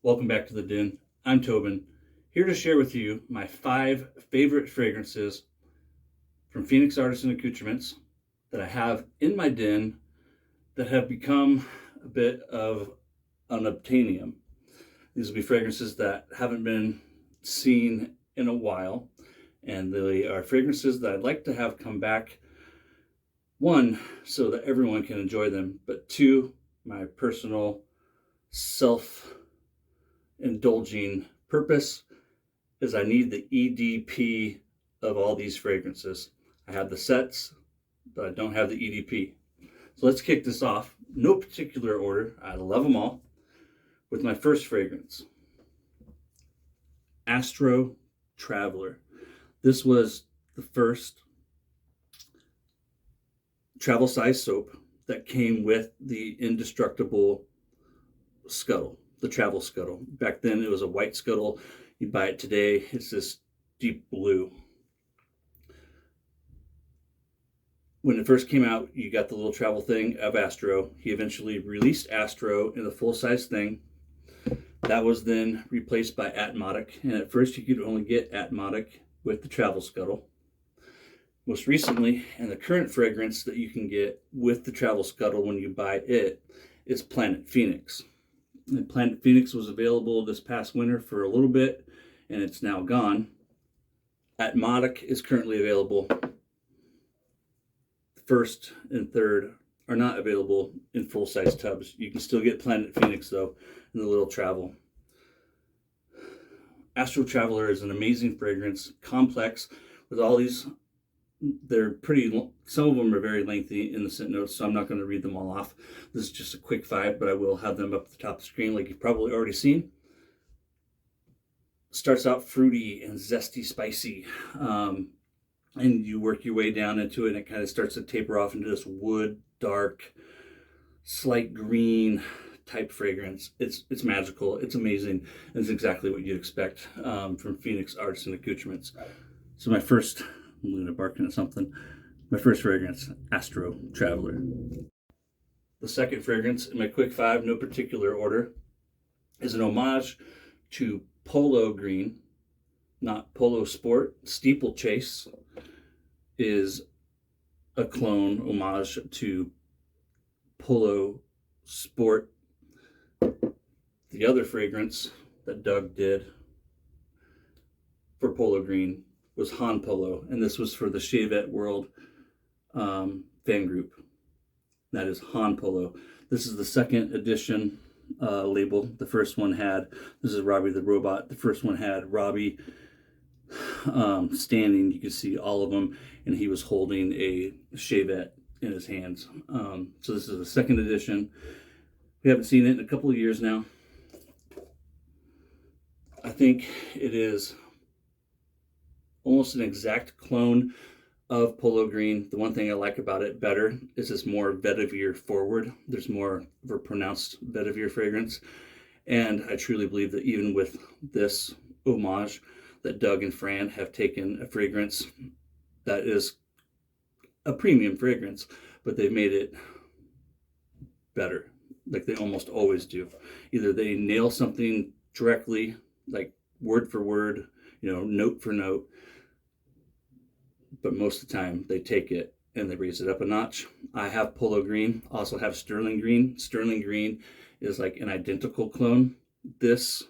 Welcome back to the Den. I'm Tobin, here to share with you my 5 favorite fragrances from Phoenix Artisan Accoutrements that I have in my den that have become a bit of Unobtainium. These will be fragrances that haven't been seen in a while, and they are fragrances that I'd like to have come back. 1, so that everyone can enjoy them, but 2, my personal self-indulging purpose is I need the EDP of all these fragrances. I have the sets, but I don't have the EDP. So let's kick this off. No particular order. I love them all. With my first fragrance, Astro Traveler. This was the first travel size soap that came with the indestructible scuttle, the travel scuttle. Back then it was a white scuttle. You buy it today, it's this deep blue. When it first came out, you got the little travel thing of Astro. He eventually released Astro in the full-size thing. That was then replaced by Atmotic, and at first you could only get Atmotic with the travel scuttle. Most recently, and the current fragrance that you can get with the travel scuttle when you buy it is Planet Phoenix. And Planet Phoenix was available this past winter for a little bit, and it's now gone. Atmotic is currently available. The first and third are not available in full-size tubs. You can still get Planet Phoenix, though, in the little travel. Astro Traveler is an amazing fragrance, complex, with all these. They're pretty, some of them are very lengthy in the scent notes, so I'm not going to read them all off. This is just a quick 5, but I will have them up at the top of the screen like you've probably already seen. Starts out fruity and zesty, spicy, and you work your way down into it, and it kind of starts to taper off into this wood, dark, slight green type fragrance. It's magical, it's amazing, and it's exactly what you'd expect from Phoenix Artisan Accoutrements. So my first, I'm going to bark into something. My first fragrance, Astro Traveler. The second fragrance in my quick 5, no particular order, is an homage to Polo Green, not Polo Sport. Steeplechase is a clone homage to Polo Sport. The other fragrance that Doug did for Polo Green was Han Polo, and this was for the Chevette World fan group. That is Han Polo. This is the second edition label. The first one had, this is Robbie the Robot. The first one had Robbie standing. You could see all of them, and he was holding a Chevette in his hands. So this is the second edition. We haven't seen it in a couple of years now. I think it is almost an exact clone of Polo Green. The one thing I like about it better is it's more vetiver forward. There's more of a pronounced vetiver fragrance. And I truly believe that even with this homage, that Doug and Fran have taken a fragrance that is a premium fragrance, but they've made it better, like they almost always do. Either they nail something directly, like word for word, note for note, but most of the time they take it and they raise it up a notch. I have Polo Green, also have Sterling Green. Sterling Green is like an identical clone. This,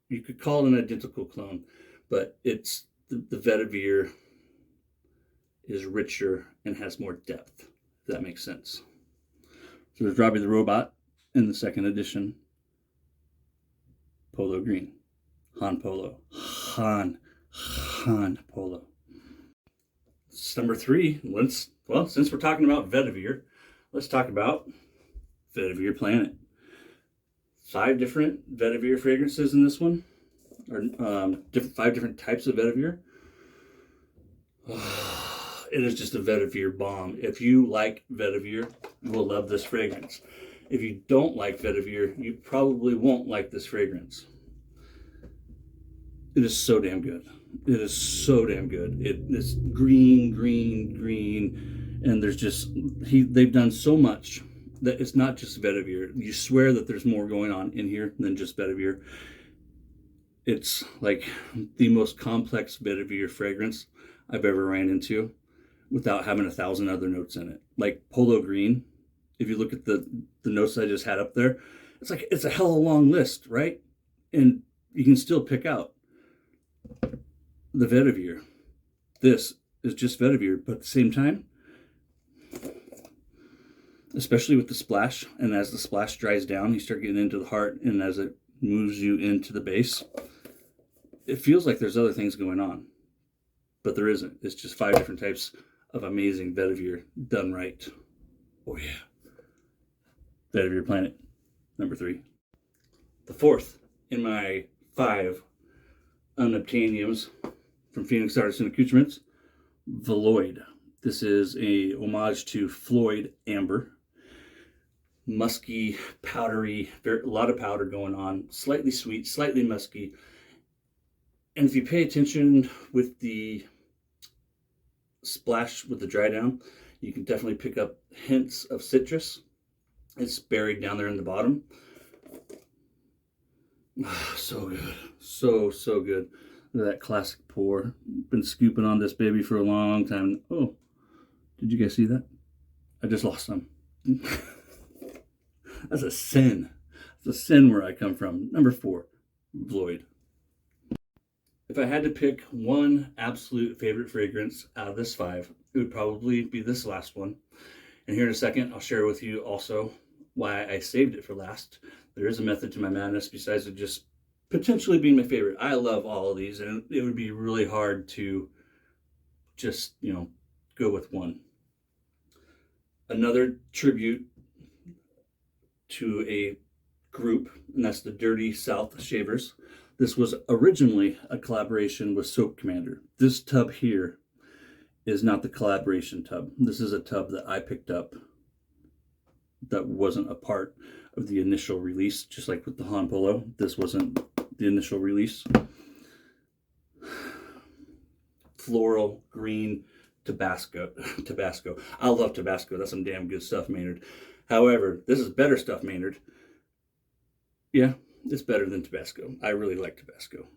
you could call it an identical clone, but it's the vetiver is richer and has more depth, if that makes sense. So there's Robbie the Robot in the second edition. Polo Green, Han Polo, Han Polo. It's number 3. Since we're talking about vetiver, let's talk about Vetiver Planet. 5 different vetiver fragrances in this one, or 5 different types of vetiver. It is just a vetiver bomb. If you like vetiver, you will love this fragrance. If you don't like vetiver, you probably won't like this fragrance. It is so damn good. It is so damn good. It's green, and there's just they've done so much that it's not just vetiver. You swear that there's more going on in here than just vetiver. It's like the most complex vetiver fragrance I've ever ran into without having 1,000 other notes in it. Like Polo Green, if you look at the notes I just had up there, it's a hell of a long list, right? And you can still pick out the vetiver. This is just vetiver, but at the same time, especially with the splash, and as the splash dries down, you start getting into the heart, and as it moves you into the base, it feels like there's other things going on, but there isn't. It's just 5 different types of amazing vetiver done right. Oh yeah. Vetiver Planet, number 3. The fourth in my 5 Unobtainiums from Phoenix Artisan Accoutrements, Veloid. This is a homage to Floyd Amber. Musky, powdery, a lot of powder going on, slightly sweet, slightly musky. And if you pay attention with the splash with the dry down, you can definitely pick up hints of citrus. It's buried down there in the bottom. So good. So good. Look at that classic pour. Been scooping on this baby for a long time. Oh, did you guys see that? I just lost some. That's a sin. It's a sin where I come from. Number 4, Floyd. If I had to pick one absolute favorite fragrance out of this 5, it would probably be this last one. And here in a second, I'll share with you also why I saved it for last. There is a method to my madness besides it just potentially being my favorite. I love all of these, and it would be really hard to just, go with one. Another tribute to a group, and that's the Dirty South Shavers. This was originally a collaboration with Soap Commander. This tub here is not the collaboration tub. This is a tub that I picked up that wasn't a part of the initial release, just like with the Han Polo. This wasn't the initial release. Floral, green, Tabasco. I love Tabasco. That's some damn good stuff, Maynard. However, this is better stuff, Maynard. Yeah, it's better than Tabasco. I really like Tabasco.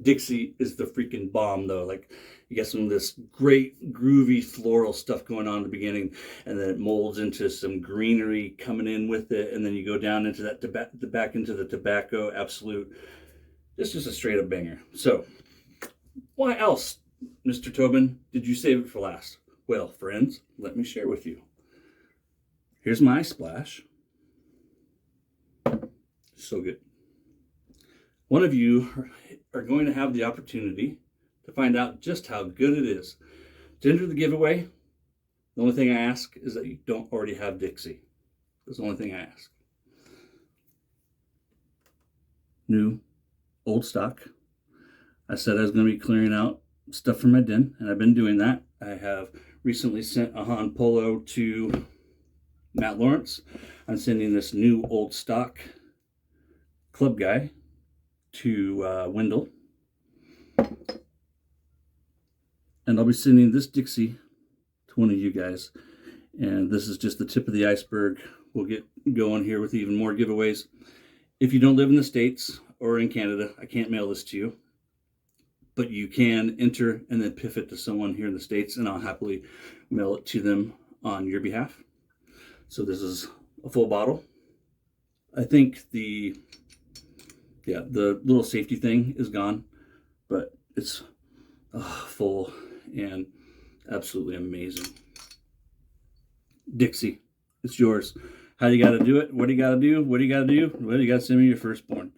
Dixie is the freaking bomb, though. Like, you get some of this great groovy floral stuff going on in the beginning, and then it molds into some greenery coming in with it, and then you go down into that back into the tobacco. Absolute. It's just a straight up banger. So, why else, Mr. Tobin, did you save it for last? Well, friends, let me share with you. Here's my splash. So good. One of you are going to have the opportunity to find out just how good it is. To enter the giveaway, the only thing I ask is that you don't already have Dixie. That's the only thing I ask. New, old stock. I said I was going to be clearing out stuff from my den, and I've been doing that. I have recently sent a Han Polo to Matt Lawrence. I'm sending this new old stock Club Guy to Wendell. And I'll be sending this Dixie to one of you guys. And this is just the tip of the iceberg. We'll get going here with even more giveaways. If you don't live in the States or in Canada, I can't mail this to you. But you can enter and then piff it to someone here in the States, and I'll happily mail it to them on your behalf. So this is a full bottle. I think the little safety thing is gone, but it's full and absolutely amazing. Dixie, it's yours. How do you got to do it? What do you got to do? What do you got to do? Well, you got to send me your firstborn.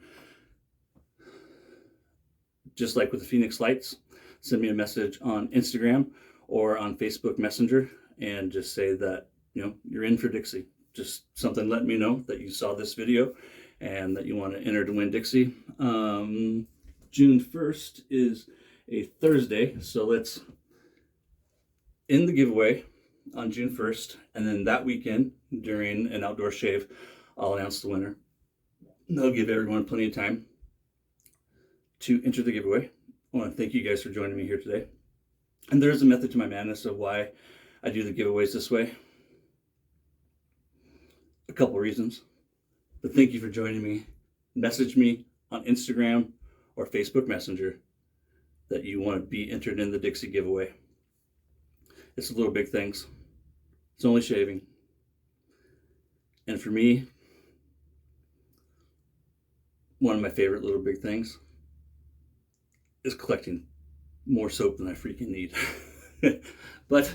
Just like with the Phoenix Lights, send me a message on Instagram or on Facebook Messenger and just say that, you're in for Dixie. Just something letting me know that you saw this video and that you want to enter to win Dixie. June 1st is a Thursday, so let's end the giveaway on June 1st, and then that weekend during an outdoor shave, I'll announce the winner. That'll give everyone plenty of time to enter the giveaway. I want to thank you guys for joining me here today. And there's a method to my madness of why I do the giveaways this way. a couple reasons. But thank you for joining me. Message me on Instagram or Facebook Messenger that you want to be entered in the Dixie giveaway. It's the little big things. It's only shaving. And for me, one of my favorite little big things is collecting more soap than I freaking need. But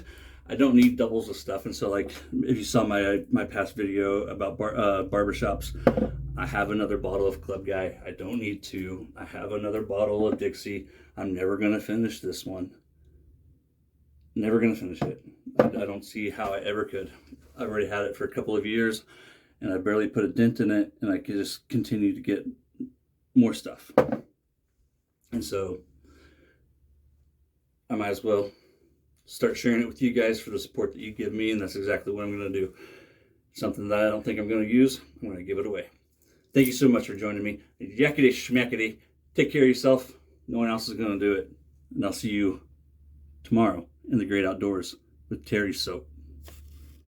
I don't need doubles of stuff. And so, like, if you saw my past video about barbershops, I have another bottle of Club Guy. I don't need two. I have another bottle of Dixie. I'm never going to finish this one. Never going to finish it. I don't see how I ever could. I've already had it for a couple of years, and I barely put a dent in it, and I could just continue to get more stuff. And so I might as well start sharing it with you guys for the support that you give me, and that's exactly what I'm going to do. Something that I don't think I'm going to use, I'm going to give it away. Thank you so much for joining me. Yakety schmackety. Take care of yourself. No one else is going to do it. And I'll see you tomorrow in the great outdoors with Terry's soap.